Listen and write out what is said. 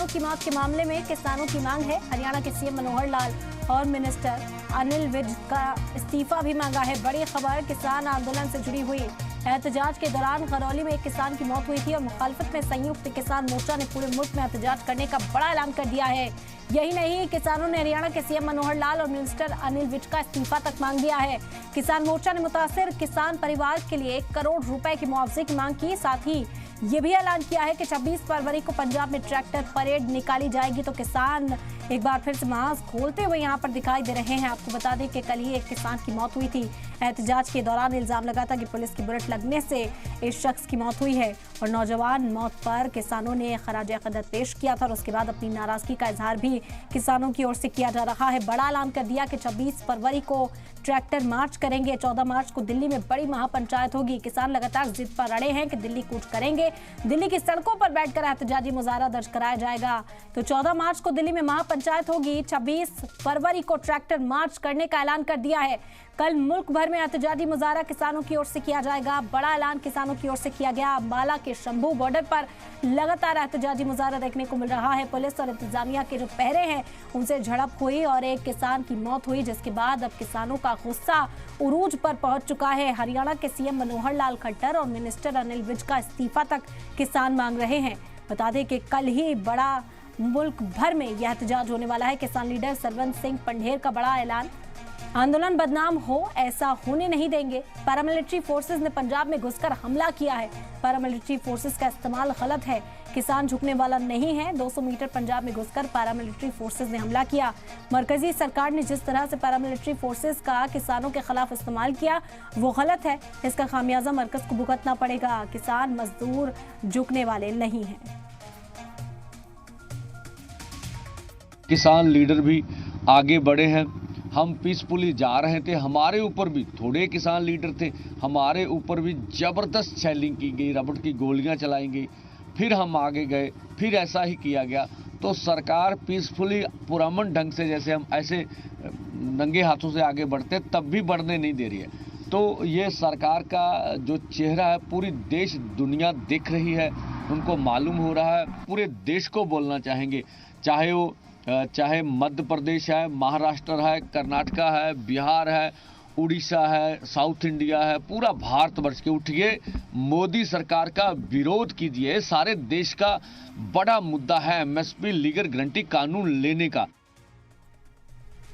किसानों की मौत के मामले में किसानों की मांग है। हरियाणा के सीएम मनोहर लाल और मिनिस्टर अनिल विज का इस्तीफा भी मांगा है। बड़ी खबर किसान आंदोलन से जुड़ी हुई। एहतजाज के दौरान करौली में एक किसान की मौत हुई थी और मुखालफत में संयुक्त किसान मोर्चा ने पूरे मुल्क में एहतजाज करने का बड़ा ऐलान कर दिया है। यही नहीं, किसानों ने हरियाणा के सीएम मनोहर लाल और मिनिस्टर अनिल विज का इस्तीफा तक मांग दिया है। किसान मोर्चा ने मुतासिर किसान परिवार के लिए 1 करोड़ रुपए की मुआवजे की मांग की। साथ ही ये भी ऐलान किया है कि 26 फरवरी को पंजाब में ट्रैक्टर परेड निकाली जाएगी। तो किसान एक बार फिर से मास्क खोलते हुए यहाँ पर दिखाई दे रहे हैं। आपको बता दें कि कल ही एक किसान की मौत हुई थी। एहतजाज के दौरान इल्जाम लगा था कि पुलिस की बुलेट लगने से इस शख्स की मौत हुई है और नौजवान मौत पर किसानों ने खराजे अक़ीदत पेश किया था और उसके बाद अपनी नाराजगी का इजहार भी किसानों की ओर से किया जा रहा है। बड़ा ऐलान कर दिया कि 26 फरवरी को ट्रैक्टर मार्च करेंगे। 14 मार्च को दिल्ली में बड़ी महापंचायत होगी। किसान लगातार जिद पर अड़े हैं कि दिल्ली कूच करेंगे। दिल्ली की सड़कों पर बैठकर एहतजाजी मुजाहरा दर्ज कराया जाएगा। तो 14 मार्च को दिल्ली में महापंचायत होगी। 26 फरवरी को ट्रैक्टर मार्च करने का ऐलान कर दिया है। कल मुल्क भर में एहतजाजी मुजाहरा किसानों की ओर से किया जाएगा। बड़ा ऐलान किसानों की ओर से किया गया। अम्बाला के शंभू बॉर्डर पर लगातार एहतजाजी मुजाहरा देखने को मिल रहा है। पुलिस और इंतजामिया के जो पहरे हैं उनसे झड़प हुई और एक किसान की मौत हुई, जिसके बाद अब किसानों का गुस्सा उरूज पर पहुंच चुका है। हरियाणा के सीएम मनोहर लाल खट्टर और मिनिस्टर अनिल विज का इस्तीफा तक किसान मांग रहे हैं। बता दें कि कल ही बड़ा मुल्क भर में यह एहतजाज होने वाला है। किसान लीडर सरवंत सिंह पंढेर का बड़ा ऐलान, आंदोलन बदनाम हो ऐसा होने नहीं देंगे। पैरामिलिट्री फोर्सेस ने पंजाब में घुसकर हमला किया है। पैरामिलिट्री फोर्सेस का इस्तेमाल गलत है। किसान झुकने वाला नहीं है। 200 मीटर पंजाब में घुसकर पैरामिलिट्री फोर्सेस ने हमला किया। मरकजी सरकार ने जिस तरह से पैरामिलिट्री फोर्सेस का किसानों के खिलाफ इस्तेमाल किया वो गलत है। इसका खामियाजा मरकज को भुगतना पड़ेगा। किसान मजदूर झुकने वाले नहीं हैं। किसान लीडर भी आगे बढ़े हैं। हम पीसफुली जा रहे थे। हमारे ऊपर भी थोड़े किसान लीडर थे, हमारे ऊपर भी ज़बरदस्त शेलिंग की गई, रबड़ की गोलियां चलाई गई। फिर हम आगे गए, फिर ऐसा ही किया गया। तो सरकार पीसफुली पुरअमन ढंग से, जैसे हम ऐसे नंगे हाथों से आगे बढ़ते तब भी बढ़ने नहीं दे रही है। तो ये सरकार का जो चेहरा है पूरी देश दुनिया देख रही है, उनको मालूम हो रहा है। पूरे देश को बोलना चाहेंगे, चाहे मध्य प्रदेश है, महाराष्ट्र है, कर्नाटका है, बिहार है, उड़ीसा है, साउथ इंडिया है, पूरा भारतवर्ष के उठिए, मोदी सरकार का विरोध कीजिए। सारे देश का बड़ा मुद्दा है एमएसपी लीगल गारंटी कानून लेने का।